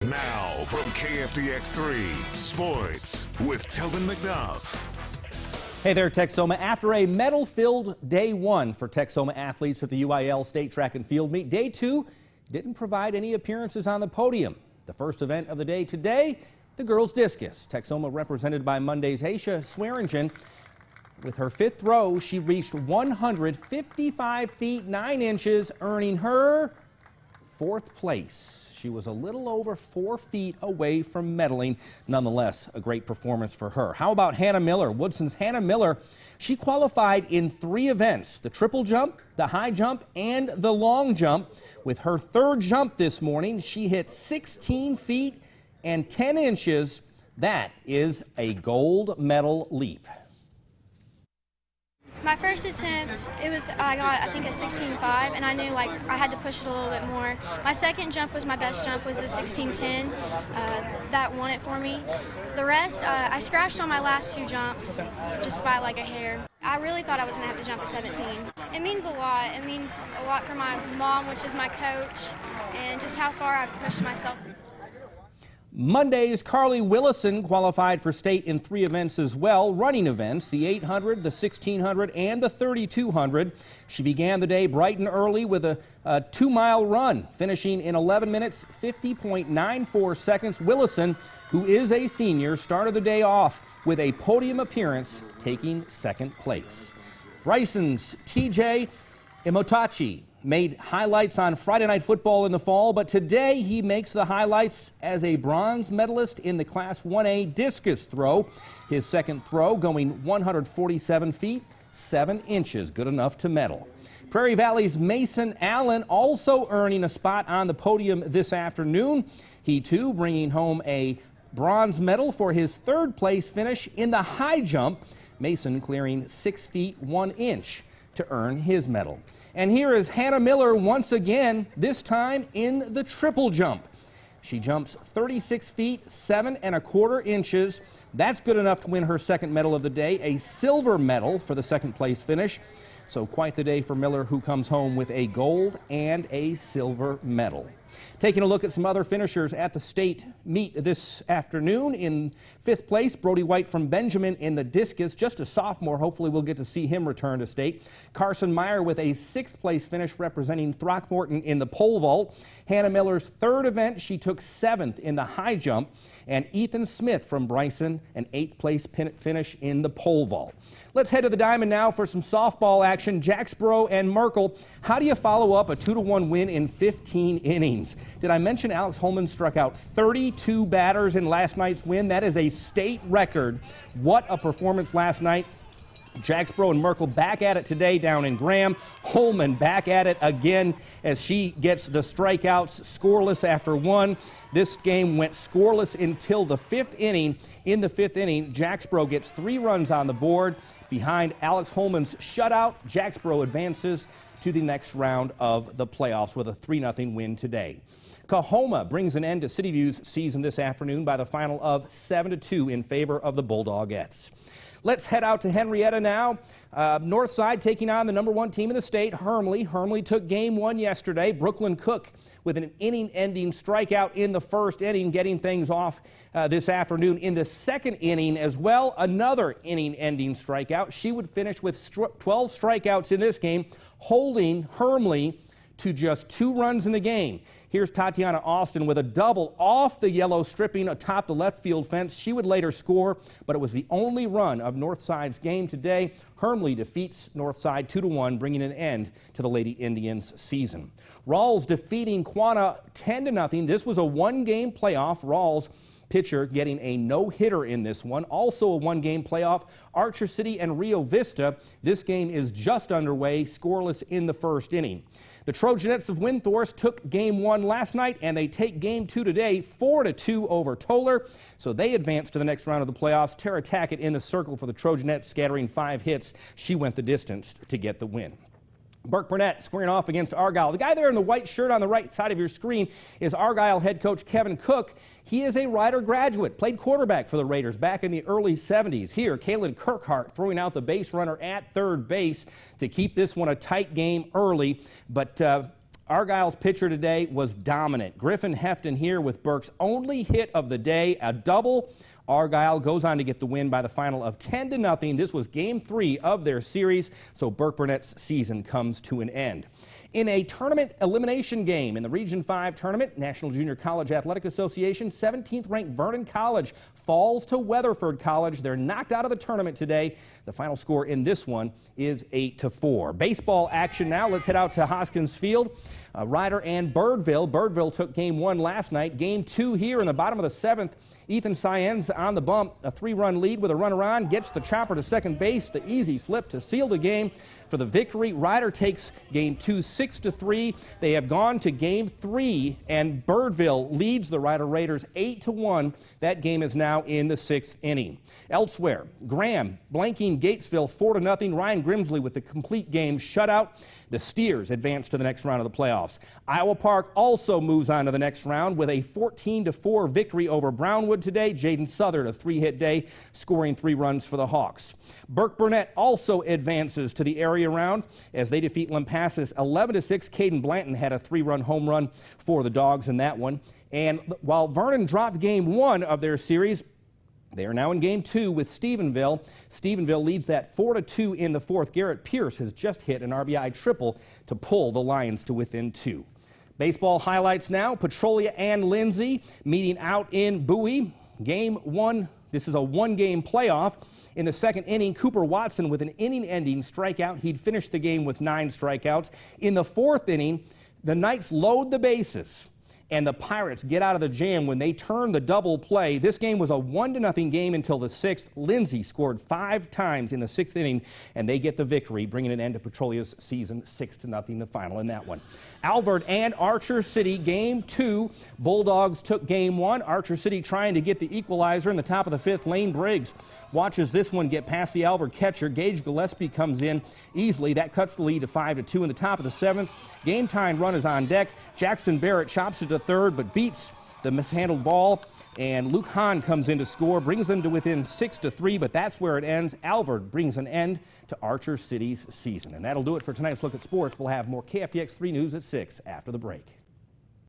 Now from KFDX3 Sports with Tobin McDuff. Hey there, Texoma. After a medal-filled day one for Texoma athletes at the UIL State Track and Field Meet, day two didn't provide any appearances on the podium. The first event of the day today, the girls' discus. Texoma represented by Monday's Aisha Swearingen. With her fifth throw, she reached 155 feet 9 inches, earning her fourth place. She was a little over 4 feet away from medaling. Nonetheless, a great performance for her. How about Hannah Miller? Woodson's Hannah Miller, she qualified in 3 events, the triple jump, the high jump, and the long jump. With her third jump this morning, she hit 16 feet and 10 inches. That is a gold medal leap. My first attempt, I got, I think, a 16.5, and I knew I had to push it a little bit more. My second jump was my best jump, was the 16.10. That won it for me. The rest, I scratched on my last 2 jumps, just by a hair. I really thought I was going to have to jump at 17. It means a lot. It means a lot for my mom, which is my coach, and just how far I've pushed myself. Monday's Carly Willison qualified for state in 3 events as well, running events, the 800, the 1600, and the 3200. She began the day bright and early with a 2-mile run, finishing in 11 minutes, 50.94 seconds. Willison, who is a senior, started the day off with a podium appearance, taking second place. BRYSON's TJ Imotachi made highlights on Friday Night Football in the fall, but today he makes the highlights as a bronze medalist in the Class 1A discus throw. His second throw going 147 feet, 7 inches, good enough to medal. Prairie Valley's Mason Allen also earning a spot on the podium this afternoon. He too bringing home a bronze medal for his third place finish in the high jump. Mason clearing 6 feet 1 inch to earn his medal. And here is Hannah Miller once again, this time in the triple jump. She jumps 36 feet 7 1/4 inches. That's good enough to win her second medal of the day, a silver medal for the second place finish. So quite the day for Miller, who comes home with a gold and a silver medal. Taking a look at some other finishers at the state meet this afternoon. In 5th place, Brody White from Benjamin in the discus, just a sophomore. Hopefully we'll get to see him return to state. Carson MYER with a 6th place finish representing Throckmorton in the pole vault. Hannah Miller's third event, she took 7th in the high jump. And Ethan Smith from BRYSON, an 8th place finish in the pole vault. Let's head to the diamond now for some softball action. Jacksboro and Merkel, how do you follow up a 2-1 win in 15 innings? Did I mention Alex Holman struck out 32 batters in last night's win? That is a state record. What a performance last night. Jacksboro and Merkel back at it today down in Graham. Holman back at it again as she gets the strikeouts, scoreless after 1. This game went scoreless until the 5th inning. In the 5th inning, Jacksboro gets 3 runs on the board. Behind Alex Holman's shutout, Jacksboro advances to the next round of the playoffs with a 3-0 win today. COAHOMA brings an end to City View's season this afternoon by the final of 7-2 in favor of the Bulldogettes. Let's head out to Henrietta now. Northside taking on the #1 team in the state, Hermleigh. Hermleigh took game 1 yesterday. Brooklyn Cook with an inning-ending strikeout in the 1st inning, getting things off this afternoon. In the 2nd inning as well, another inning-ending strikeout. She would finish with 12 strikeouts in this game, holding Hermleigh to just 2 runs in the game. Here's Tatiana Austin with a double off the yellow stripping atop the left field fence. She would later score, but it was the only run of Northside's game today. Hermleigh defeats Northside 2-1, bringing an end to the Lady Indians' season. RALLS defeating QUANAH 10-0. This was a 1-game playoff. RALLS pitcher getting a no-hitter in this one. Also a 1-game playoff, Archer City and Rio Vista. This game is just underway, scoreless in the 1st inning. The Trojanettes of Windthorst took game 1 last night, and they take game 2 today, 4-2 over Toller. So they advance to the next round of the playoffs. Tara Tackett in the circle for the Trojanettes, scattering 5 hits. She went the distance to get the win. BURKBURNETT squaring off against Argyle. The guy there in the white shirt on the right side of your screen is Argyle head coach Kevin Cook. He is a Rider graduate, played quarterback for the Raiders back in the early 70s. Here, Kaylin Kirkhart throwing out the base runner at third base to keep this one a tight game early. But Argyle's pitcher today was dominant. Griffin Hefton here with Burke's only hit of the day, a double. Argyle goes on to get the win by the final of 10-0. This was Game 3 of their series, so BURKBURNETT's season comes to an end. In a tournament elimination game in the Region 5 tournament, National Junior College Athletic Association, 17th-ranked Vernon College falls to Weatherford College. They're knocked out of the tournament today. The final score in this one is 8-4. Baseball action now. Let's head out to Hoskins Field. Ryder and Birdville. Birdville took Game 1 last night. Game 2 here in the bottom of the 7th. Ethan Cyen's on the bump, a 3-run lead with a runner on, gets the chopper to second base, the easy flip to seal the game for the victory. Ryder takes Game 2 6-3. They have gone to Game 3, and Birdville leads the Ryder Raiders 8-1. That game is now in the 6th inning. Elsewhere, Graham blanking Gatesville 4-0. Ryan Grimsley with the complete game shutout. The Steers advance to the next round of the playoffs. Iowa Park also moves on to the next round with a 14-4 victory over Brownwood today. Jaden Southard, a 3-hit day, scoring 3 runs for the Hawks. BURKBURNETT also advances to the area round as they defeat Lampasas 11-6. Caden Blanton had a 3-run home run for the Dogs in that one. And while Vernon dropped Game 1 of their series, they are now in Game 2 with Stephenville. Stephenville leads that 4-2 in the 4th. Garrett Pierce has just hit an RBI triple to pull the Lions to within 2. Baseball highlights now. Petrolia and Lindsay meeting out in Bowie. Game 1, this is a 1-game playoff. In the 2nd inning, Cooper Watson with an inning-ending strikeout. He'd finished the game with 9 strikeouts. In the 4th inning, the Knights load the bases, and the Pirates get out of the jam when they turn the double play. This game was a 1-0 game until the 6th. Lindsay scored 5 times in the 6th inning, and they get the victory, bringing an end to Petrolia's season 6-0, the final in that one. Alvord and Archer City, Game 2. Bulldogs took Game 1. Archer City trying to get the equalizer in the top of the 5th. Lane Briggs watches this one get past the Alvord catcher. Gage Gillespie comes in easily. That cuts the lead to 5-2 in the top of the 7th. Game time run is on deck. Jackson Barrett chops it to third, but beats the mishandled ball, and Luke Hahn comes in to score, brings them to within 6-3, but that's where it ends. Alvord brings an end to Archer City's season. And that'll do it for tonight's Look at Sports. We'll have more KFDX 3 news at 6 after the break.